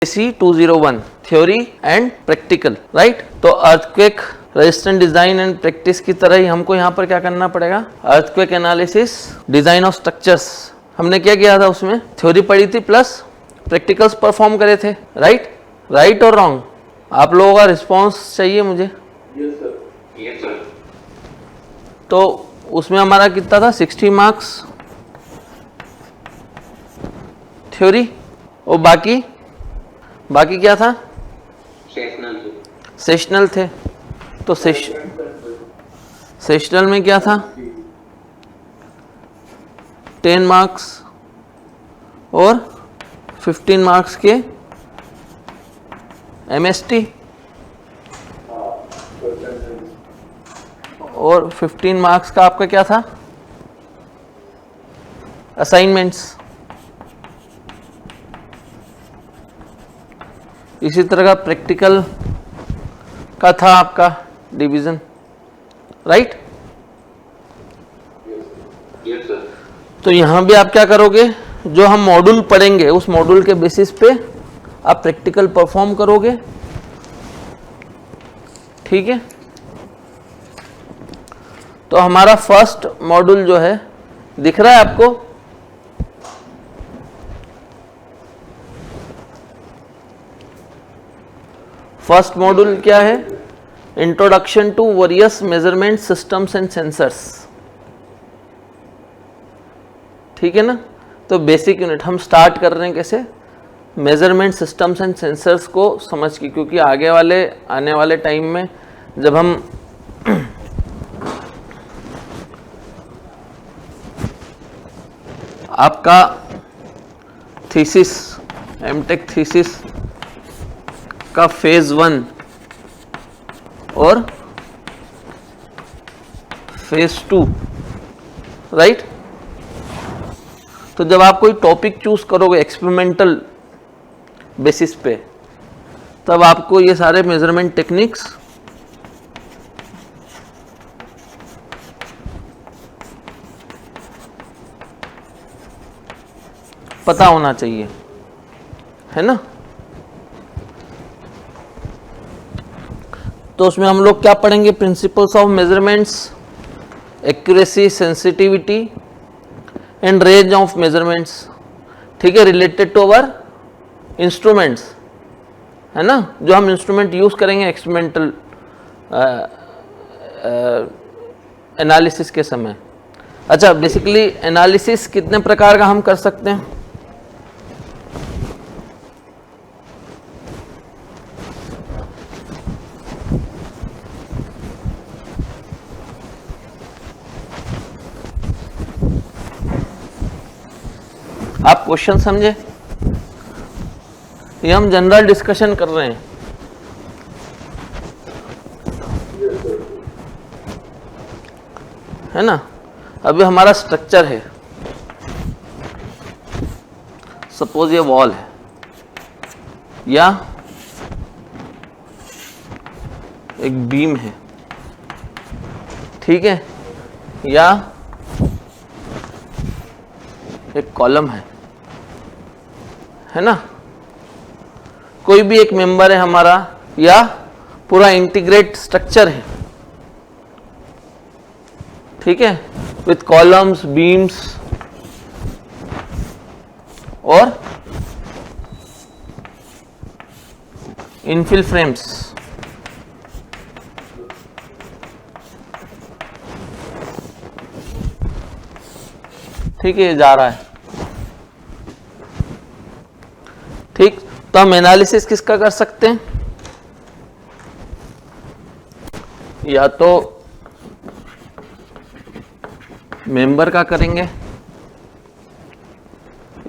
AC201 theory and practical, right. तो earthquake resistant design and practice की तरह ही हमको यहाँ पर क्या करना पड़ेगा, earthquake analysis, design of structures. हमने क्या किया था, उसमें थ्योरी पढ़ी थी प्लस प्रैक्टिकल्स परफॉर्म करे थे, राइट और रॉन्ग। आप लोगों का रिस्पॉन्स चाहिए मुझे। Yes sir. तो उसमें हमारा कितना था, 60 मार्क्स थ्योरी, और बाकी क्या था, सेशनल थे। तो सेशनल में क्या था, 10 मार्क्स और 15 मार्क्स के MST और 15 मार्क्स का आपका क्या था, असाइनमेंट्स। इसी तरह का प्रैक्टिकल का था आपका डिवीजन, राइट। Yes sir. तो यहां भी आप क्या करोगे, जो हम मॉड्यूल पढ़ेंगे उस मॉड्यूल के बेसिस पे आप प्रैक्टिकल परफॉर्म करोगे, ठीक है। तो हमारा फर्स्ट मॉड्यूल जो है दिख रहा है आपको, फर्स्ट मॉड्यूल क्या है, introduction to various measurement systems and sensors, ठीक है ना। तो बेसिक यूनिट हम स्टार्ट कर रहे हैं कैसे, मेजरमेंट सिस्टम्स एंड सेंसर्स को समझ के, क्योंकि आने वाले टाइम में जब हम आपका थीसिस, एमटेक थीसिस का फेज 1 और फेज 2, राइट। तो जब आप कोई टॉपिक चूज करोगे एक्सपेरिमेंटल बेसिस पे, तब आपको ये सारे मेजरमेंट टेक्निक्स पता होना चाहिए, है ना। तो उसमें हम लोग क्या पढ़ेंगे, principles of measurements, accuracy, sensitivity and range of measurements, ठीक है, रिलेटेड टू अवर इंस्ट्रूमेंट्स, है ना, जो हम इंस्ट्रूमेंट यूज करेंगे एक्सपेरिमेंटल एनालिसिस के समय। अच्छा, बेसिकली एनालिसिस कितने प्रकार का हम कर सकते हैं, आप क्वेश्चन समझे, ये हम जनरल डिस्कशन कर रहे हैं, है ना। अभी हमारा स्ट्रक्चर है, सपोज ये वॉल है या एक बीम है, ठीक है, या एक कॉलम है ना, कोई भी एक मेंबर है हमारा, या पूरा इंटीग्रेट स्ट्रक्चर है, ठीक है, विथ कॉलम्स, बीम्स और इनफिल फ्रेम्स, ठीक है, ये जा रहा है, ठीक। तो हम एनालिसिस किसका कर सकते हैं, या तो मेंबर का करेंगे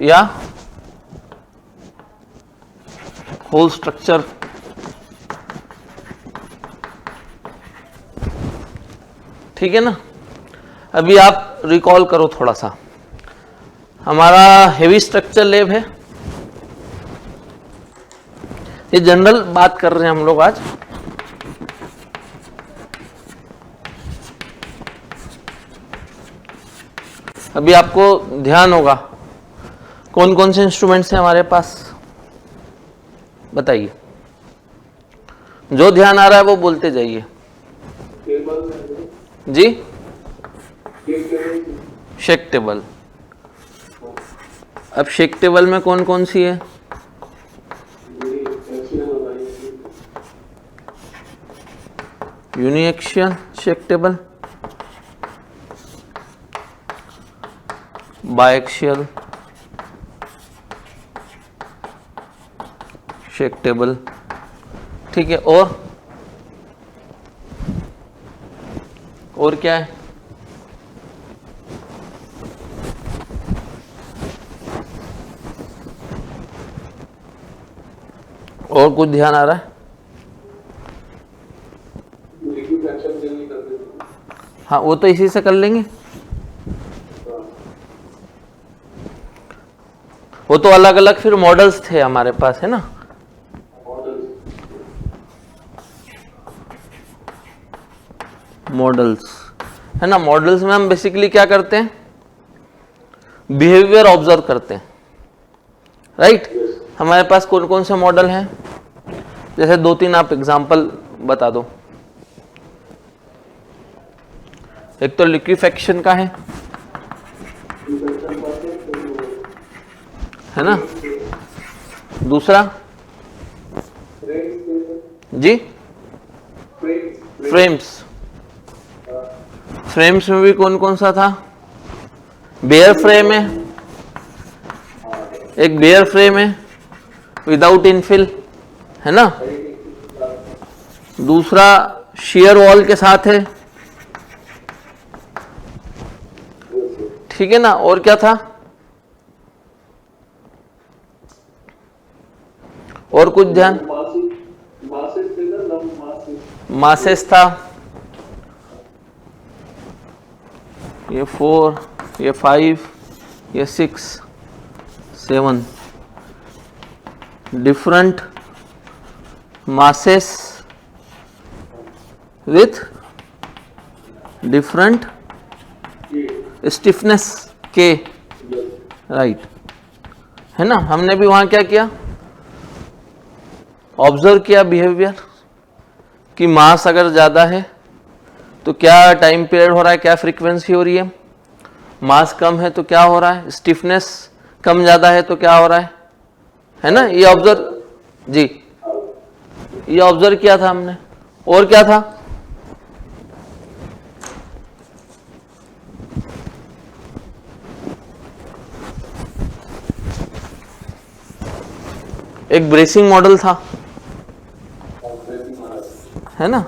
या होल स्ट्रक्चर, ठीक है ना। अभी आप रिकॉल करो थोड़ा सा, हमारा हेवी स्ट्रक्चर लैब है, ये जनरल बात कर रहे हैं हम लोग आज। अभी आपको ध्यान होगा कौन कौन से इंस्ट्रूमेंट्स हैं हमारे पास, बताइए, जो ध्यान आ रहा है वो बोलते जाइए। जी, शेक टेबल। अब शेक टेबल में कौन कौन सी है? Uniaxial shake table, biaxial shake table, ठीक है। और क्या है? और कुछ ध्यान आ रहा है? हाँ, वो तो इसी से कर लेंगे। वो तो अलग अलग फिर मॉडल्स थे हमारे पास, है ना। मॉडल्स, है ना। मॉडल्स में हम बेसिकली क्या करते हैं? बिहेवियर ऑब्जर्व करते हैं, राइट। हमारे पास कौन कौन से मॉडल हैं? जैसे 2-3 आप एग्जांपल बता दो। एक तो लिक्विफेक्शन का है ना। दूसरा जी, फ्रेम्स में भी कौन कौन सा था? बेयर फ्रेम है, एक बेयर फ्रेम है विदाउट इनफिल, है ना। दूसरा शेयर वॉल के साथ है, ठीक है ना। और क्या था? और कुछ ध्यान? मासेस था, ये 4, ये 5, ये 6, 7 different masses with different stiffness K, right, है ना। हमने भी वहां क्या किया? ऑब्जर्व किया बिहेवियर कि मास अगर ज़्यादा है तो क्या टाइम पीरियड हो रहा है, क्या फ्रीक्वेंसी हो रही है। मास कम है तो क्या हो रहा है, स्टिफनेस कम ज़्यादा है तो क्या हो रहा है ना। ये ऑब्जर्व, जी, ये ऑब्जर्व किया था हमने। और क्या था? एक ब्रेसिंग मॉडल था, है ना।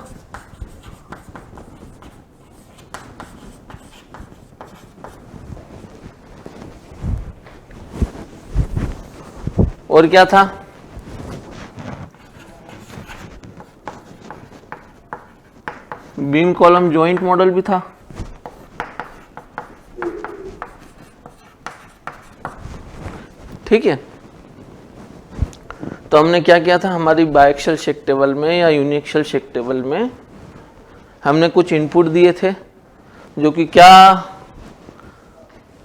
और क्या था? बीम कॉलम जॉइंट मॉडल भी था, ठीक है। तो हमने क्या किया था? हमारी बायएक्सियल शेक टेबल में या यूनिएक्सियल शेक टेबल में हमने कुछ इनपुट दिए थे, जो कि क्या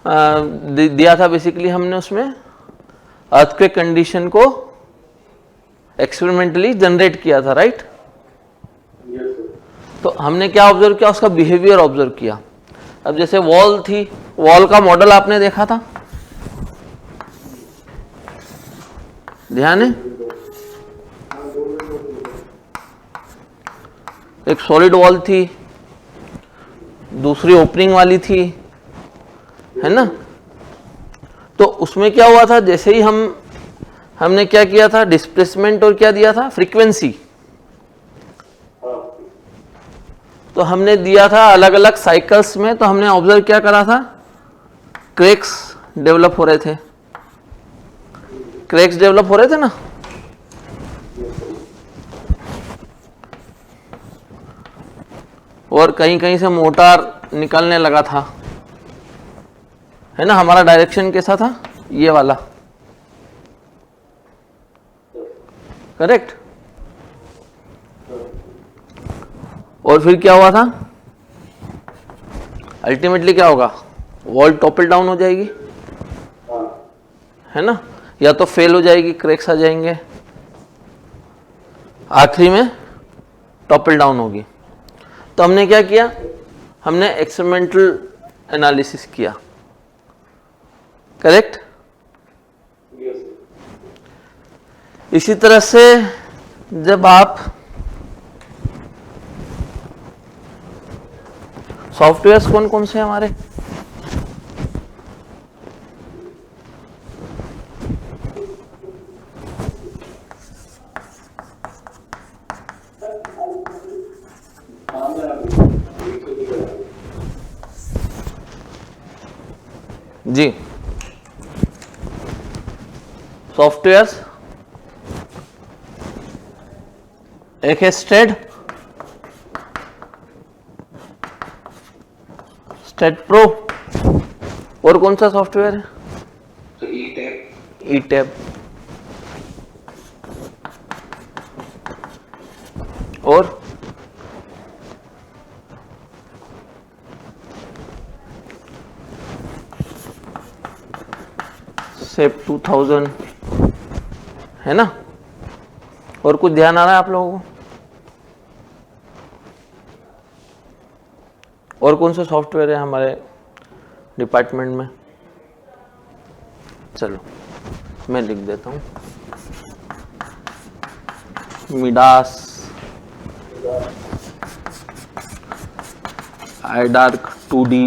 दिया था बेसिकली। हमने उसमें अर्थक्वेक कंडीशन को एक्सपेरिमेंटली जनरेट किया था, राइट। तो हमने क्या ऑब्जर्व किया? उसका बिहेवियर ऑब्जर्व किया। अब जैसे वॉल थी, वॉल का मॉडल आपने देखा था, ध्यान है। एक सॉलिड वॉल थी, दूसरी ओपनिंग वाली थी, है ना। तो उसमें क्या हुआ था? जैसे ही हमने क्या किया था? डिस्प्लेसमेंट और क्या दिया था? फ्रीक्वेंसी। तो हमने दिया था अलग अलग साइकिल्स में। तो हमने ऑब्जर्व क्या करा था? क्रैक्स डेवलप हो रहे थे, क्रैक्स डेवलप हो रहे थे ना। और कहीं कहीं से मोटार निकलने लगा था, है ना। हमारा डायरेक्शन कैसा था? ये वाला, करेक्ट। और फिर क्या हुआ था? अल्टीमेटली क्या होगा? वॉल टॉपल डाउन हो जाएगी, है ना, या तो फेल हो जाएगी, क्रैक्स आ जाएंगे, आखिरी में टॉपल डाउन होगी। तो हमने क्या किया, हमने एक्सपेरिमेंटल एनालिसिस किया, करेक्ट। इसी तरह से जब आप सॉफ्टवेयर्स कौन कौन से हैं हमारे, जी सॉफ्टवेयर्स, एक है स्टेड, स्टेड प्रो, और कौन सा सॉफ्टवेयर है, So E-Tab. ई टैब, और सेप 2000 है ना। और कुछ ध्यान आ रहा है आप लोगों को, और कौन से सॉफ्टवेयर है हमारे डिपार्टमेंट में, चलो मैं लिख देता हूँ, Midas, iDark 2D,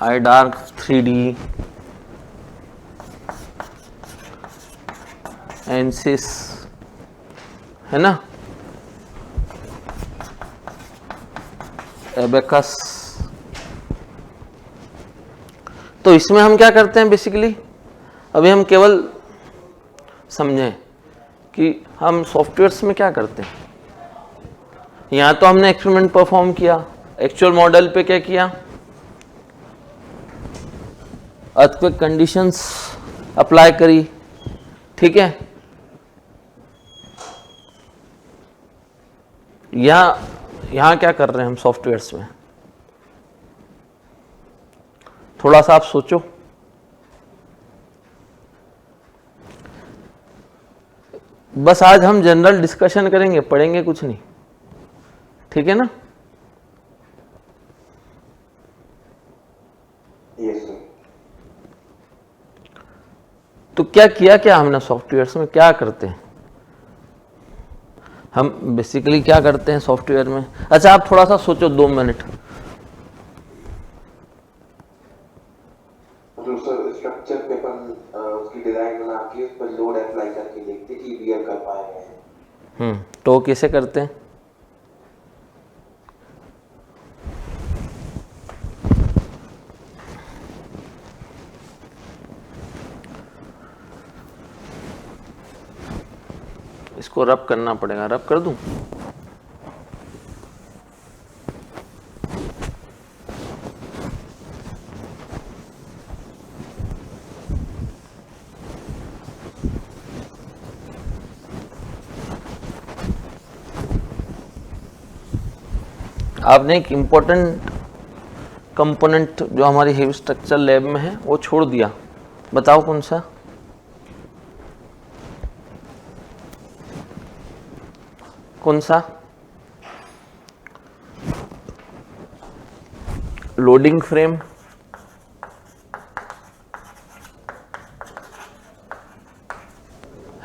iDark 3D, एनसिस, है ना, एबेकस। तो इसमें हम क्या करते हैं बेसिकली, अभी हम केवल समझें कि हम सॉफ्टवेयर्स में क्या करते हैं। यहां तो हमने एक्सपेरिमेंट परफॉर्म किया, एक्चुअल मॉडल पे क्या किया, अर्थक्वेक कंडीशंस अप्लाई करी, ठीक है। यहां क्या कर रहे हैं हम सॉफ्टवेयर्स में, थोड़ा सा आप सोचो। बस आज हम जनरल डिस्कशन करेंगे, पढ़ेंगे कुछ नहीं, ठीक है ना। Yes, sir. तो क्या किया, क्या हमने सॉफ्टवेयर्स में क्या करते हैं, हम बेसिकली क्या करते हैं सॉफ्टवेयर में। अच्छा आप थोड़ा सा सोचो 2 मिनट। तो सर स्ट्रक्चर पे अपन उसकी डिजाइन बना के उस पर लोड अप्लाई करके देखते कि वीआर कर पाएंगे। तो कैसे करते हैं, इसको रब करना पड़ेगा, रब कर दूं। आपने एक इम्पोर्टेंट कंपोनेंट जो हमारी हेवी स्ट्रक्चर लैब में है वो छोड़ दिया, बताओ कौन सा, कौन सा, लोडिंग फ्रेम,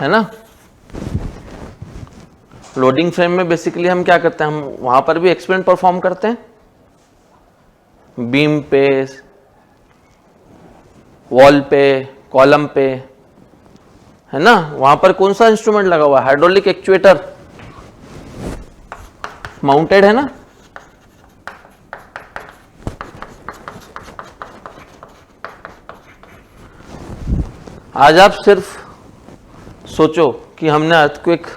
है ना। लोडिंग फ्रेम में बेसिकली हम क्या करते हैं, हम वहां पर भी एक्सपेरिमेंट परफॉर्म करते हैं, बीम पे, वॉल पे, कॉलम पे, है ना। वहां पर कौन सा इंस्ट्रूमेंट लगा हुआ है, हाइड्रोलिक एक्चुएटर माउंटेड है ना। आज आप सिर्फ सोचो कि हमने अर्थक्वेक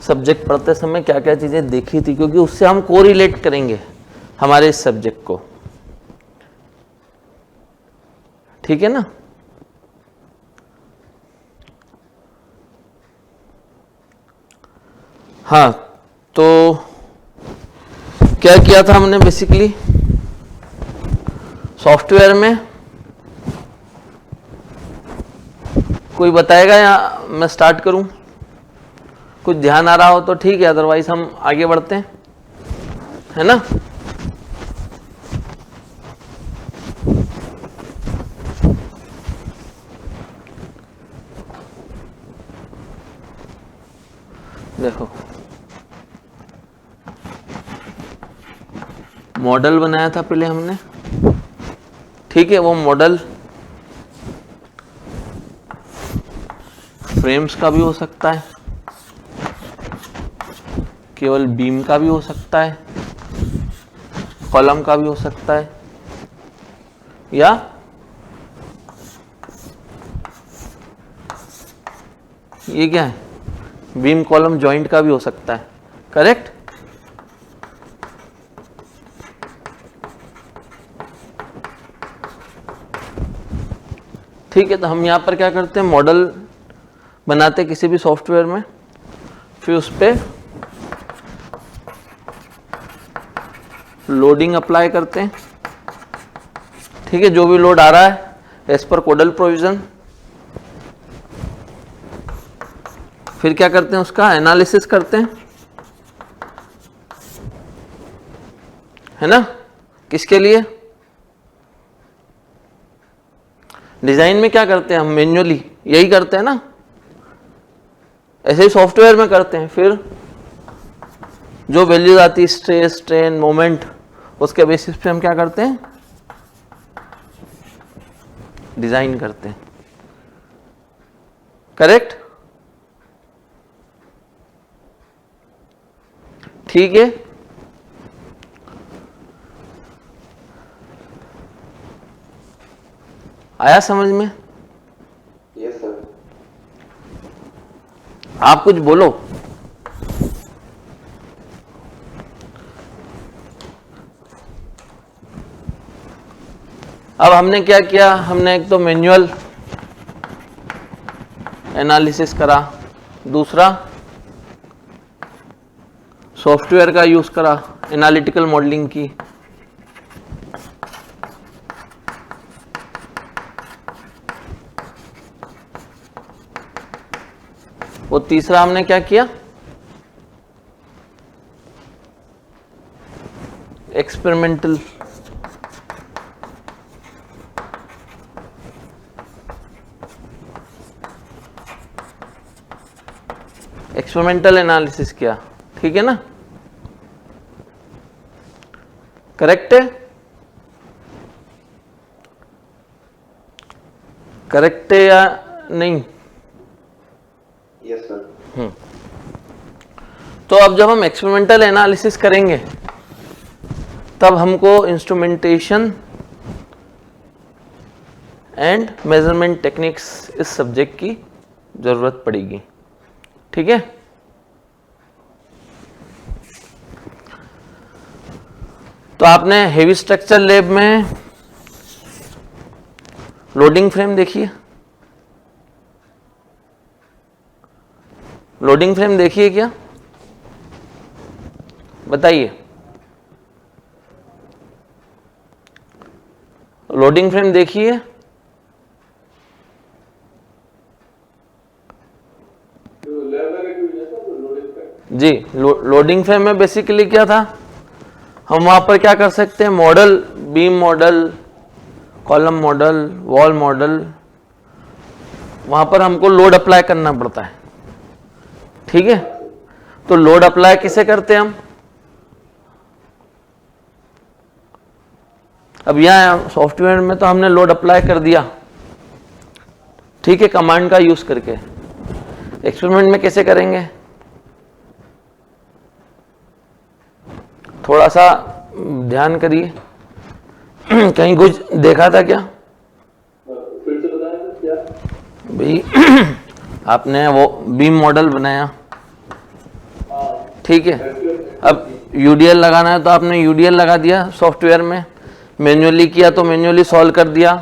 सब्जेक्ट पढ़ते समय क्या क्या चीजें देखी थी, क्योंकि उससे हम कोरिलेट करेंगे हमारे इस सब्जेक्ट को, ठीक है ना। हाँ तो क्या किया था हमने बेसिकली सॉफ्टवेयर में, कोई बताएगा या मैं स्टार्ट करूं। कुछ ध्यान आ रहा हो तो ठीक है, अदरवाइज हम आगे बढ़ते हैं, है ना। देखो मॉडल बनाया था पहले हमने, ठीक है। वो मॉडल फ्रेम्स का भी हो सकता है, केवल बीम का भी हो सकता है, कॉलम का भी हो सकता है, या ये क्या है, बीम कॉलम जॉइंट का भी हो सकता है, करेक्ट। ठीक है, तो हम यहां पर क्या करते हैं, मॉडल बनाते हैं किसी भी सॉफ्टवेयर में, फिर उस पर लोडिंग अप्लाई करते हैं, ठीक है, जो भी लोड आ रहा है एज पर कोडल प्रोविजन। फिर क्या करते हैं, उसका एनालिसिस करते हैं, है ना। किसके लिए, डिजाइन में क्या करते हैं हम, मैन्युअली यही करते हैं ना, ऐसे ही सॉफ्टवेयर में करते हैं। फिर जो वैल्यूज आती है, स्ट्रेस, स्ट्रेन, मोमेंट, उसके बेसिस पे हम क्या करते हैं, डिजाइन करते हैं, करेक्ट। ठीक है, आया समझ में। Yes sir. आप कुछ बोलो। अब हमने क्या किया, हमने एक तो मैन्युअल एनालिसिस करा, दूसरा सॉफ्टवेयर का यूज करा एनालिटिकल मॉडलिंग की, वो तीसरा हमने क्या किया, एक्सपेरिमेंटल एनालिसिस किया, ठीक है ना, करेक्ट है, करेक्ट है या नहीं। Yes sir. तो अब जब हम एक्सपेरिमेंटल एनालिसिस करेंगे तब हमको इंस्ट्रूमेंटेशन एंड मेजरमेंट टेक्निक्स इस सब्जेक्ट की जरूरत पड़ेगी, ठीक है। तो आपने हेवी स्ट्रक्चर लैब में लोडिंग फ्रेम देखी है, लोडिंग फ्रेम देखी है क्या, बताइए। लोडिंग फ्रेम देखी है, जी। लोडिंग फ्रेम में बेसिकली क्या था, हम वहां पर क्या कर सकते हैं, model, beam model, column model, wall model, वहां पर हमको लोड अप्लाई करना पड़ता है, ठीक है। तो लोड अप्लाई किसे करते हैं हम, अब यहां सॉफ्टवेयर में तो हमने लोड अप्लाई कर दिया, ठीक है, कमांड का यूज करके। एक्सपेरिमेंट में कैसे करेंगे, थोड़ा सा ध्यान करिए। कहीं कुछ देखा था क्या, फिर से बताएं क्या भाई। आपने वो बीम मॉडल बनाया, ठीक है, अब यूडीएल लगाना है तो आपने यूडीएल लगा दिया सॉफ्टवेयर में, मैन्युअली किया तो मैन्युअली सॉल्व कर दिया,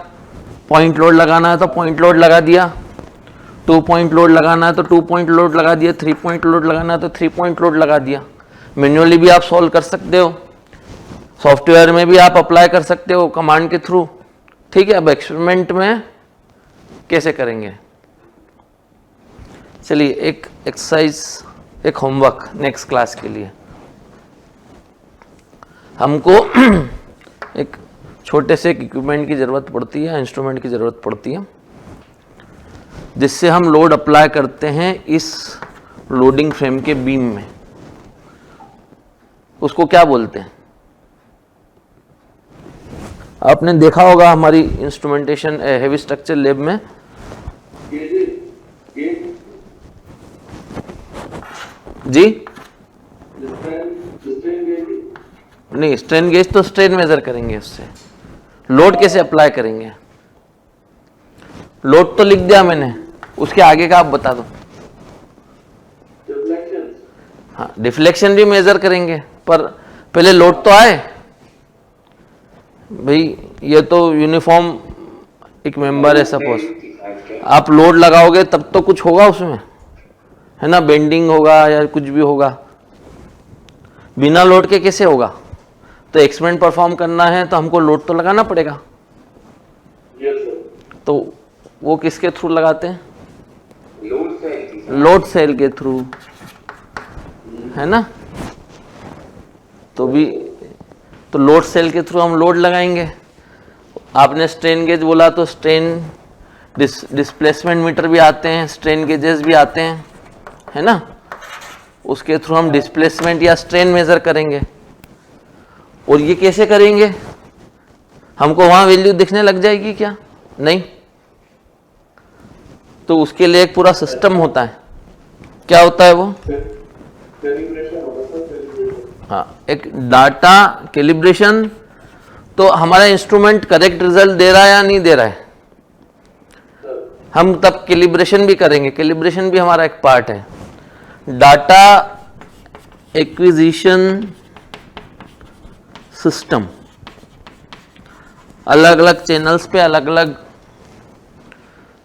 पॉइंट लोड लगाना है तो पॉइंट लोड लगा दिया, 2 पॉइंट लोड लगाना है तो 2 पॉइंट लोड लगा दिया, 3 पॉइंट लोड लगाना है तो 3 पॉइंट लोड लगा दिया। मैन्युअली भी आप सॉल्व कर सकते हो, सॉफ्टवेयर में भी आप अप्लाई कर सकते हो कमांड के थ्रू, ठीक है। अब एक्सपेरिमेंट में कैसे करेंगे, चलिए एक एक्सरसाइज एक होमवर्क नेक्स्ट क्लास के लिए। हमको एक छोटे से इक्विपमेंट की ज़रूरत पड़ती है, इंस्ट्रूमेंट की ज़रूरत पड़ती है, जिससे हम लोड अप्लाई करते हैं इस लोडिंग फ्रेम के बीम में। उसको क्या बोलते हैं? आपने देखा होगा हमारी इंस्ट्रूमेंटेशन हेवी स्ट्रक्चर लैब में, जी नहीं, स्ट्रेन गेज तो स्ट्रेन मेजर करेंगे, उससे लोड कैसे अप्लाई करेंगे? लोड तो लिख दिया मैंने, उसके आगे का आप बता दो। हाँ, डिफ्लेक्शन भी मेजर करेंगे, पर पहले लोड तो आए भाई। ये तो यूनिफॉर्म एक मेंबर है, सपोज आप लोड लगाओगे तब तो कुछ होगा उसमें, है ना, बेंडिंग होगा या कुछ भी होगा। बिना लोड के कैसे होगा? तो एक्सपेरिमेंट परफॉर्म करना है तो हमको लोड तो लगाना पड़ेगा। तो वो किसके थ्रू लगाते हैं? लोड सेल के थ्रू, है ना। तो लोड सेल के थ्रू हम लोड लगाएंगे। आपने स्ट्रेन गेज बोला तो स्ट्रेन डिस्प्लेसमेंट मीटर भी आते हैं, स्ट्रेन गेजेस भी आते हैं, है ना। उसके थ्रू हम डिस्प्लेसमेंट या स्ट्रेन मेजर करेंगे। और ये कैसे करेंगे? हमको वहां वैल्यू दिखने लग जाएगी क्या? नहीं, तो उसके लिए एक पूरा सिस्टम होता है। क्या होता है वो? हाँ, एक डाटा कैलिब्रेशन। तो हमारा इंस्ट्रूमेंट करेक्ट रिजल्ट दे रहा है या नहीं दे रहा है, हम तब कैलिब्रेशन भी करेंगे। कैलिब्रेशन भी हमारा एक पार्ट है। डाटा एक्विजिशन सिस्टम, अलग अलग चैनल्स पे अलग अलग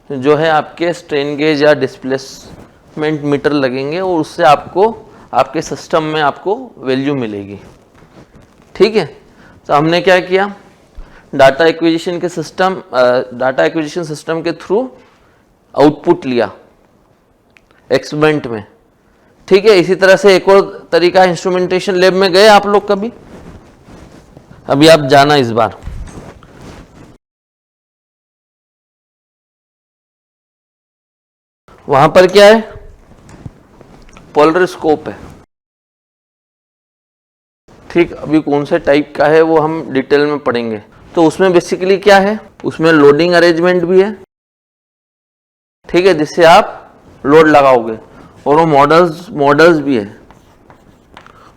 जो है आपके स्ट्रेन गेज या डिस्प्लेसमेंट मीटर लगेंगे, और उससे आपको आपके सिस्टम में आपको वैल्यू मिलेगी। ठीक है, तो हमने क्या किया, डाटा एक्विजिशन सिस्टम के थ्रू आउटपुट लिया एक्सपेरिमेंट में। ठीक है, इसी तरह से एक और तरीका इंस्ट्रूमेंटेशन लैब में गए आप लोग कभी? अभी आप जाना इस बार। वहां पर क्या है? पोलरिस्कोप है। ठीक, अभी कौन से टाइप का है वो हम डिटेल में पढ़ेंगे। तो उसमें बेसिकली क्या है, उसमें लोडिंग अरेंजमेंट भी है, ठीक है, जिससे आप लोड लगाओगे। और वो मॉडल्स भी है।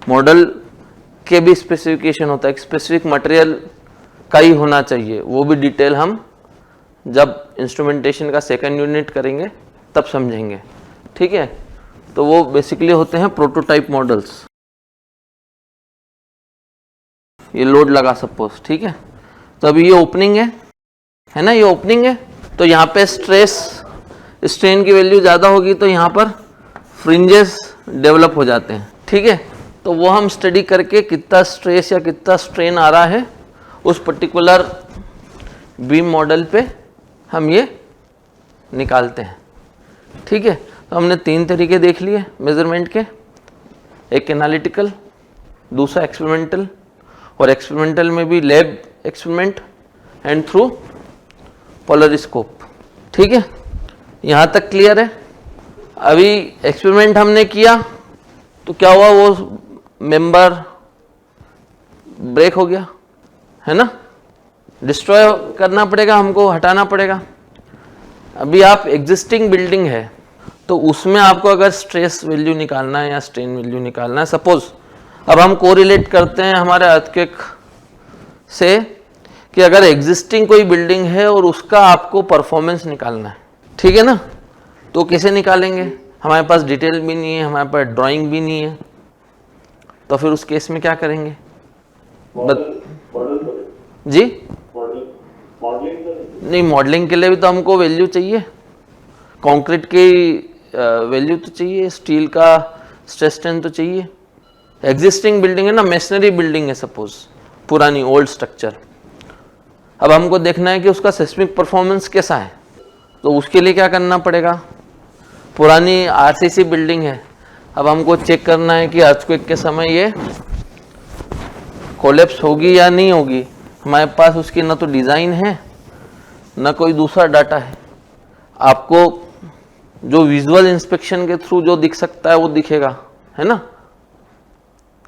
मॉडल के भी स्पेसिफिकेशन होता है, एक स्पेसिफिक मटेरियल का ही होना चाहिए। वो भी डिटेल हम जब इंस्ट्रूमेंटेशन का सेकंड यूनिट करेंगे तब समझेंगे। ठीक है, तो वो बेसिकली होते हैं प्रोटोटाइप मॉडल्स। ये लोड लगा सपोज, ठीक है, तो अभी ये ओपनिंग है ना, ये ओपनिंग है। तो यहाँ पे स्ट्रेन की वैल्यू ज़्यादा होगी तो यहाँ पर फ्रिंजेस डेवलप हो जाते हैं। ठीक है, तो वो हम स्टडी करके कितना स्ट्रेस या कितना स्ट्रेन आ रहा है उस पर्टिकुलर बीम मॉडल पे हम ये निकालते हैं। ठीक है, तो हमने 3 तरीके देख लिए मेजरमेंट के, एक एनालिटिकल, दूसरा एक्सपेरिमेंटल, और एक्सपेरिमेंटल में भी lab experiment and through polariscope. ठीक है, यहाँ तक क्लियर है। अभी एक्सपेरिमेंट हमने किया तो क्या हुआ, वो मेंबर ब्रेक हो गया, है ना, डिस्ट्रॉय करना पड़ेगा, हमको हटाना पड़ेगा। अभी आप एग्जिस्टिंग बिल्डिंग है तो उसमें आपको अगर स्ट्रेस वैल्यू निकालना है या स्ट्रेन वैल्यू निकालना है, सपोज अब हम कोरिलेट करते हैं हमारे अर्थक्वेक से कि अगर एग्जिस्टिंग कोई बिल्डिंग है और उसका आपको परफॉर्मेंस निकालना है, ठीक है ना, तो कैसे निकालेंगे? हमारे पास डिटेल भी नहीं है, हमारे पास ड्राइंग भी नहीं है, तो फिर उस केस में क्या करेंगे? जी नहीं, मॉडलिंग के लिए भी तो हमको वैल्यू चाहिए, कंक्रीट की वैल्यू तो चाहिए, स्टील का स्ट्रेस स्ट्रेन तो चाहिए। एग्जिस्टिंग बिल्डिंग है ना, मेसनरी बिल्डिंग है सपोज, पुरानी ओल्ड स्ट्रक्चर। अब हमको देखना है कि उसका सिस्मिक परफॉर्मेंस कैसा है, तो उसके लिए क्या करना पड़ेगा? पुरानी आरसीसी बिल्डिंग है अब हमको चेक करना है कि अर्थक्वेक के समय ये कोलैप्स होगी या नहीं होगी। हमारे पास उसकी ना तो डिज़ाइन है ना कोई दूसरा डाटा है। आपको जो विजुअल इंस्पेक्शन के थ्रू जो दिख सकता है वो दिखेगा, है ना,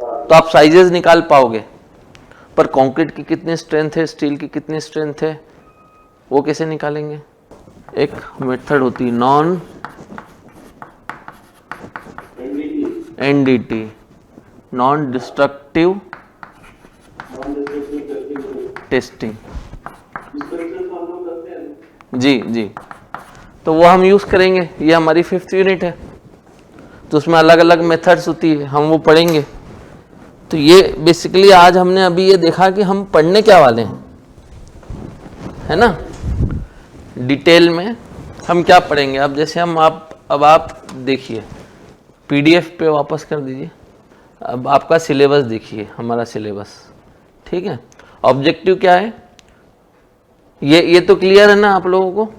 तो आप साइजेस निकाल पाओगे, पर कंक्रीट की कितनी स्ट्रेंथ है, स्टील की कितनी स्ट्रेंथ है, वो कैसे निकालेंगे। एक मेथड होती है non NDT, non destructive testing. जी जी, तो वो हम यूज़ करेंगे। ये हमारी 5th यूनिट है, तो उसमें अलग अलग मेथड्स होती है, हम वो पढ़ेंगे। तो ये बेसिकली आज हमने अभी ये देखा कि हम पढ़ने क्या वाले हैं, है ना। डिटेल में हम क्या पढ़ेंगे। अब जैसे हम अब आप देखिए, PDF पे वापस कर दीजिए। अब आपका सिलेबस देखिए, हमारा सिलेबस, ठीक है। ऑब्जेक्टिव क्या है, ये तो क्लियर है ना आप लोगों को।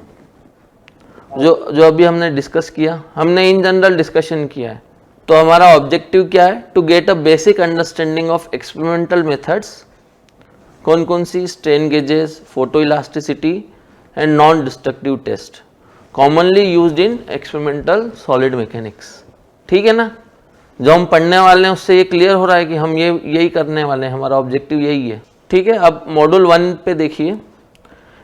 जो अभी हमने डिस्कस किया, हमने इन जनरल डिस्कशन किया है। तो हमारा ऑब्जेक्टिव क्या है, to get a basic understanding of experimental methods. कौन कौन सी, strain gauges, photoelasticity and non destructive test commonly used in experimental solid mechanics. ठीक है ना, जो हम पढ़ने वाले हैं उससे ये क्लियर हो रहा है कि हम यही करने वाले हैं, हमारा ऑब्जेक्टिव यही है। ठीक है, अब मॉड्यूल 1 पे देखिए,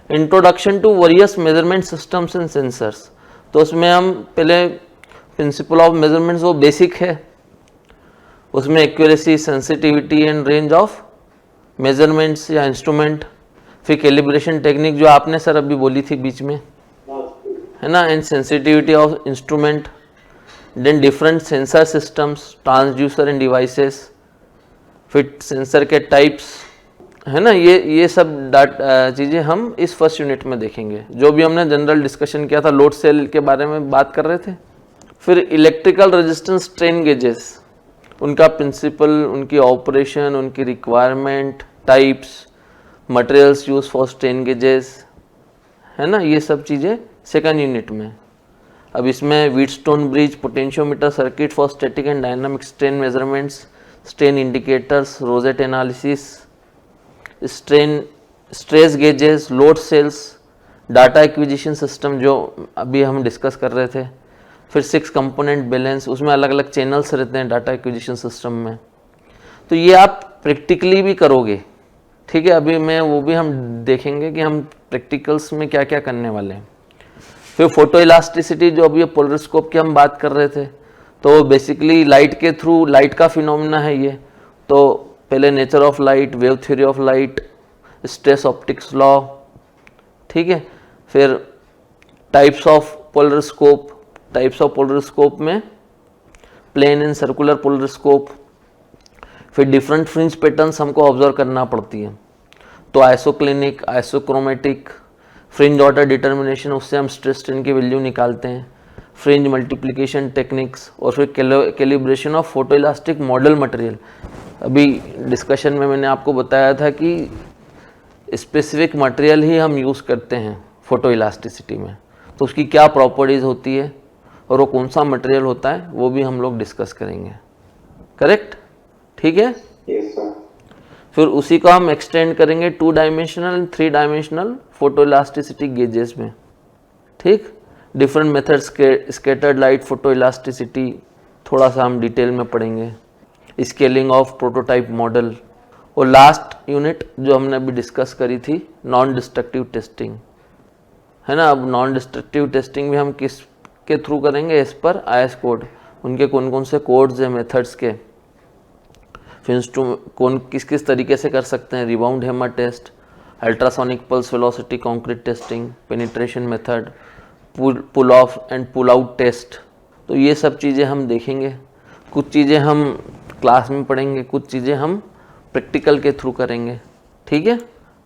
introduction to various measurement systems and sensors. तो उसमें हम पहले प्रिंसिपल ऑफ मेजरमेंट्स, वो बेसिक है, उसमें accuracy, sensitivity and range of measurements या इंस्ट्रूमेंट, फिर कैलिब्रेशन टेक्निक जो आपने सर अभी बोली थी बीच में, है ना, and sensitivity of instrument, then different sensor systems, transducer and devices, फिर सेंसर के टाइप्स, है ना। ये सब चीज़ें हम इस फर्स्ट यूनिट में देखेंगे। जो भी हमने जनरल डिस्कशन किया था, लोड सेल के बारे में बात कर रहे थे। फिर इलेक्ट्रिकल रेजिस्टेंस स्ट्रेन गेजेस, उनका प्रिंसिपल, उनकी ऑपरेशन, उनकी requirement, types, materials use for strain gauges, है ना, ये सब चीज़ें सेकंड यूनिट में। अब इसमें Wheatstone bridge, potentiometer circuit for static and dynamic strain measurements, strain indicators, rosette analysis, stress gauges, load cells, data acquisition system जो अभी हम डिस्कस कर रहे थे, फिर 6 कंपोनेंट बैलेंस, उसमें अलग अलग चैनल्स रहते हैं डाटा एक्विजिशन सिस्टम में। तो ये आप प्रैक्टिकली भी करोगे, ठीक है। अभी मैं वो भी हम देखेंगे कि हम प्रैक्टिकल्स में क्या क्या करने वाले हैं। फिर फोटो इलास्टिसिटी, जो अभी पोलरिस्कोप की हम बात कर रहे थे, तो बेसिकली लाइट के थ्रू, लाइट का फिनोमिना है ये। तो पहले nature of light, wave theory of light, stress optics law, ठीक है। फिर types of polariscope, types of polariscope में प्लेन एंड सर्कुलर पोलरिस्कोप, फिर डिफरेंट फ्रिंज पैटर्न्स हमको ऑब्जर्व करना पड़ती है। तो isoclinic, isochromatic, fringe order determination, उससे हम स्ट्रेस स्ट्रेन की वैल्यू निकालते हैं, फ्रिंज मल्टीप्लिकेशन टेक्निक्स, और फिर calibration of photo elastic model material. अभी डिस्कशन में मैंने आपको बताया था कि स्पेसिफिक मटेरियल ही हम यूज़ करते हैं फोटो इलास्टिसिटी में, तो उसकी क्या प्रॉपर्टीज़ होती है और वो कौन सा मटेरियल होता है, वो भी हम लोग डिस्कस करेंगे। करेक्ट, ठीक है। Yes sir. फिर उसी को हम एक्सटेंड करेंगे 2 dimensional and 3 dimensional photo elasticity gauges में, ठीक। डिफरेंट मेथड्स के, स्कैटर्ड लाइट फोटो इलास्टिसिटी थोड़ा सा हम डिटेल में पढ़ेंगे, स्केलिंग ऑफ प्रोटोटाइप मॉडल, और लास्ट यूनिट जो हमने अभी डिस्कस करी थी, नॉन डिस्ट्रक्टिव टेस्टिंग, है ना। अब नॉन डिस्ट्रक्टिव टेस्टिंग भी हम किस के थ्रू करेंगे, एज पर IS कोड, उनके कौन कौन से कोड्स हैं मेथड्स के, फिर कौन किस किस तरीके से कर सकते हैं, rebound hammer test, ultrasonic pulse velocity concrete testing, penetration method, pull off and pull out test. तो ये सब चीज़ें हम देखेंगे। कुछ चीज़ें हम क्लास में पढ़ेंगे, कुछ चीज़ें हम प्रैक्टिकल के थ्रू करेंगे, ठीक है।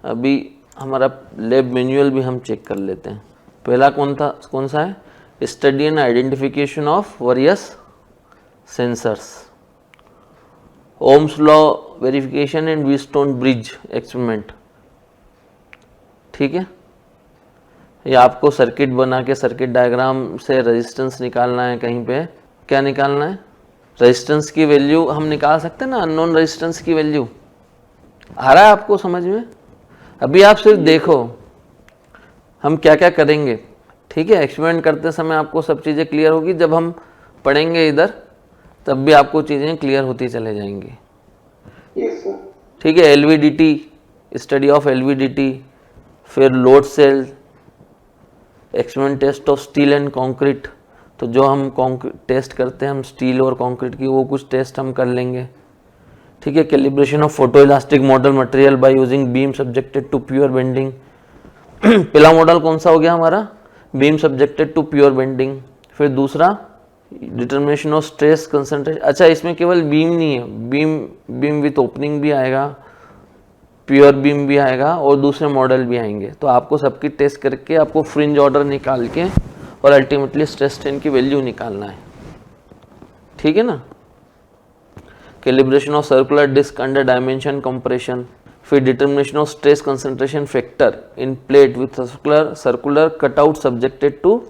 अभी हमारा लैब मैनुअल भी हम चेक कर लेते हैं। पहला कौन सा है, study and identification of various sensors, Ohm's law verification and Wheatstone bridge experiment, ठीक है। या आपको सर्किट बना के सर्किट डायग्राम से रेजिस्टेंस निकालना है, कहीं पे क्या निकालना है, रेजिस्टेंस की वैल्यू हम निकाल सकते हैं ना, अननोन रेजिस्टेंस की वैल्यू। आ रहा है आपको समझ में? अभी आप सिर्फ देखो हम क्या क्या करेंगे, ठीक है। एक्सपेरिमेंट करते समय आपको सब चीज़ें क्लियर होगी, जब हम पढ़ेंगे इधर तब भी आपको चीज़ें क्लियर होती चले जाएंगी। Yes sir. ठीक है, एलवीडीटी, स्टडी ऑफ एलवीडीटी, फिर load cell, experiment test of steel and concrete. तो जो हम टेस्ट करते हैं हम स्टील और कंक्रीट की, वो कुछ टेस्ट हम कर लेंगे। ठीक है, calibration of photo elastic model material by using beam subjected to pure bending. पहला मॉडल कौन सा हो गया हमारा? Beam subjected to pure bending. फिर दूसरा डिटर्मिनेशन ऑफ स्ट्रेस कंसंट्रेशन। अच्छा, इसमें केवल बीम नहीं है, बीम विथ ओपनिंग भी आएगा, प्योर बीम भी आएगा और दूसरे मॉडल भी आएंगे। तो आपको सबकी टेस्ट करके आपको फ्रिंज ऑर्डर निकाल के और अल्टीमेटली स्ट्रेस स्ट्रेन की वैल्यू निकालना है। ठीक है ना। Calibration of circular disc under dimension compression. फिर determination of stress concentration factor in plate with circular cutout subjected to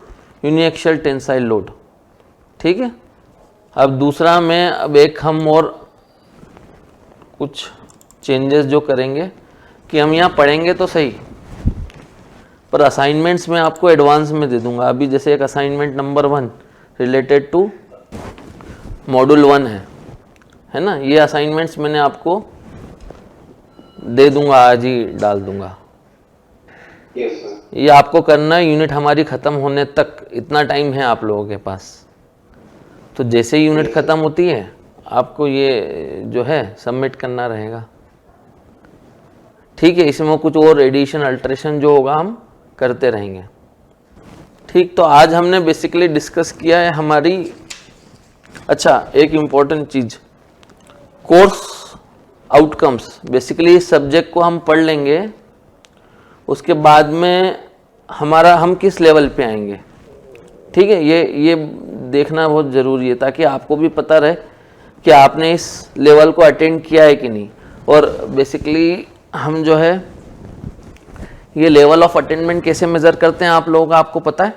uniaxial tensile load. ठीक है। अब दूसरा में अब एक हम और कुछ चेंजेस जो करेंगे कि हम यहाँ पढ़ेंगे तो सही, पर असाइनमेंट्स में आपको एडवांस में दे दूंगा। अभी जैसे एक assignment number 1 related to module 1 है ना, ये असाइनमेंट्स मैंने आपको दे दूंगा, आज ही डाल दूंगा। Yes sir. ये आपको करना है यूनिट हमारी ख़त्म होने तक, इतना टाइम है आप लोगों के पास। तो जैसे ही यूनिट ख़त्म होती है आपको ये जो है सबमिट करना रहेगा। ठीक है, इसमें कुछ और एडिशन अल्टरेशन जो होगा हम करते रहेंगे। ठीक, तो आज हमने बेसिकली डिस्कस किया है हमारी, अच्छा एक इम्पॉर्टेंट चीज़, कोर्स आउटकम्स। बेसिकली इस सब्जेक्ट को हम पढ़ लेंगे, उसके बाद में हम किस लेवल पे आएंगे। ठीक है, ये देखना बहुत ज़रूरी है ताकि आपको भी पता रहे कि आपने इस लेवल को अटेंड किया है कि नहीं। और बेसिकली हम जो है ये लेवल ऑफ अटेनमेंट कैसे मेज़र करते हैं आप लोगों का आपको पता है?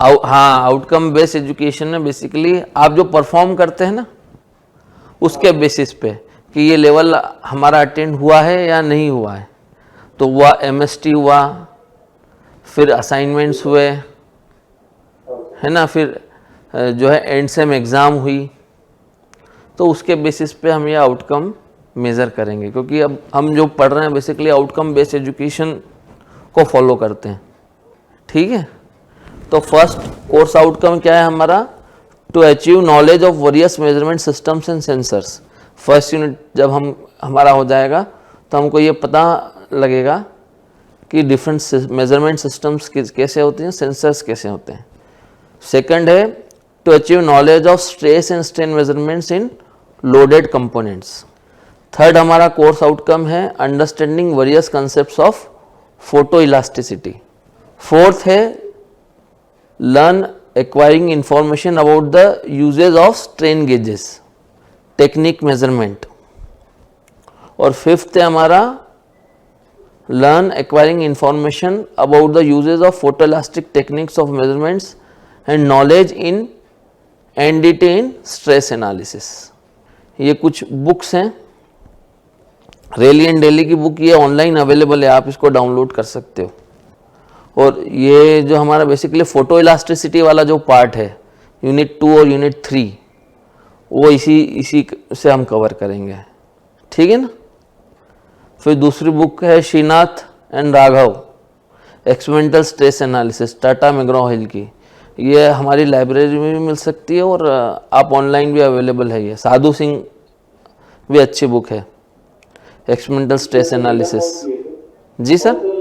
हाँ, आउटकम बेस्ड एजुकेशन में बेसिकली आप जो परफॉर्म करते हैं ना उसके बेसिस पे कि ये लेवल हमारा अटेंड हुआ है या नहीं हुआ है। तो हुआ एमएसटी हुआ, फिर असाइनमेंट्स हुए, है ना, फिर जो है एंड सेम एग्ज़ाम हुई। तो उसके बेसिस पे हम ये आउटकम मेज़र करेंगे, क्योंकि अब हम जो पढ़ रहे हैं बेसिकली आउटकम बेस्ड एजुकेशन को फॉलो करते हैं। ठीक है, तो फर्स्ट कोर्स आउटकम क्या है हमारा? To achieve knowledge of various measurement systems and sensors. First unit जब हमारा हो जाएगा तो हमको ये पता लगेगा कि डिफरेंट मेजरमेंट सिस्टम्स कैसे होते हैं, सेंसर्स कैसे होते हैं। सेकंड है to achieve knowledge of stress and strain measurements in loaded components. Third हमारा कोर्स आउटकम है understanding various concepts of photoelasticity. Fourth है learn acquiring information about the usages of strain gauges, technique measurement. और fifth है हमारा learn acquiring information about the usages of photo elastic techniques of measurements and knowledge in NDT in stress analysis. ये कुछ books हैं, Riley and Dally की book, ये online available है, आप इसको डाउनलोड कर सकते हो। और ये जो हमारा बेसिकली फोटो इलास्टिसिटी वाला जो पार्ट है यूनिट 2 और यूनिट 3, वो इसी से हम कवर करेंगे। ठीक है ना। फिर दूसरी बुक है Srinath and Raghava experimental stress analysis, Tata McGraw Hill की। ये हमारी लाइब्रेरी में भी मिल सकती है और आप ऑनलाइन भी अवेलेबल है। ये साधु सिंह भी अच्छी बुक है, एक्सपेरिमेंटल स्ट्रेस एनालिसिस। जी सर,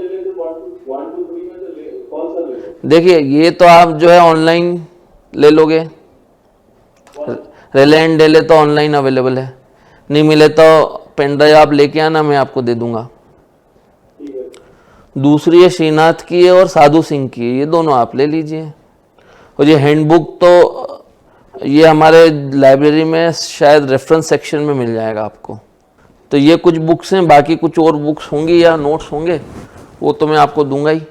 देखिए ये तो आप जो है ऑनलाइन ले लोगे, रेले एंड डेले तो ऑनलाइन अवेलेबल है, नहीं मिले तो पेन ड्राइव आप लेके आना, मैं आपको दे दूंगा। दूसरी है श्रीनाथ की है और साधु सिंह की है, ये दोनों आप ले लीजिए। और ये हैंडबुक तो ये हमारे लाइब्रेरी में शायद रेफरेंस सेक्शन में मिल जाएगा आपको। तो ये कुछ बुक्स हैं, बाकी कुछ और बुक्स होंगी या नोट्स होंगे वो तो मैं आपको दूंगा ही।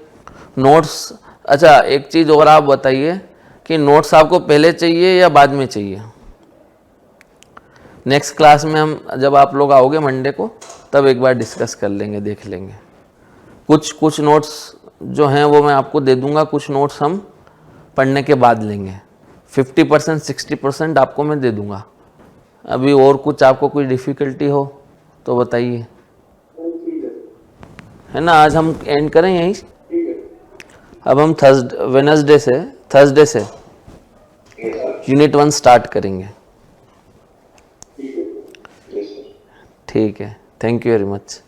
नोट्स, अच्छा एक चीज़ और आप बताइए, कि नोट्स आपको पहले चाहिए या बाद में चाहिए। नेक्स्ट क्लास में हम जब आप लोग आओगे मंडे को तब एक बार डिस्कस कर लेंगे, देख लेंगे। कुछ नोट्स जो हैं वो मैं आपको दे दूंगा, कुछ नोट्स हम पढ़ने के बाद लेंगे। 50% 60% आपको मैं दे दूंगा। अभी और कुछ आपको कोई डिफ़िकल्टी हो तो बताइए, है ना। आज हम एंड करें यहीं। अब हम थर्सडे से यूनिट 1 स्टार्ट करेंगे। ठीक है, थैंक यू वेरी मच।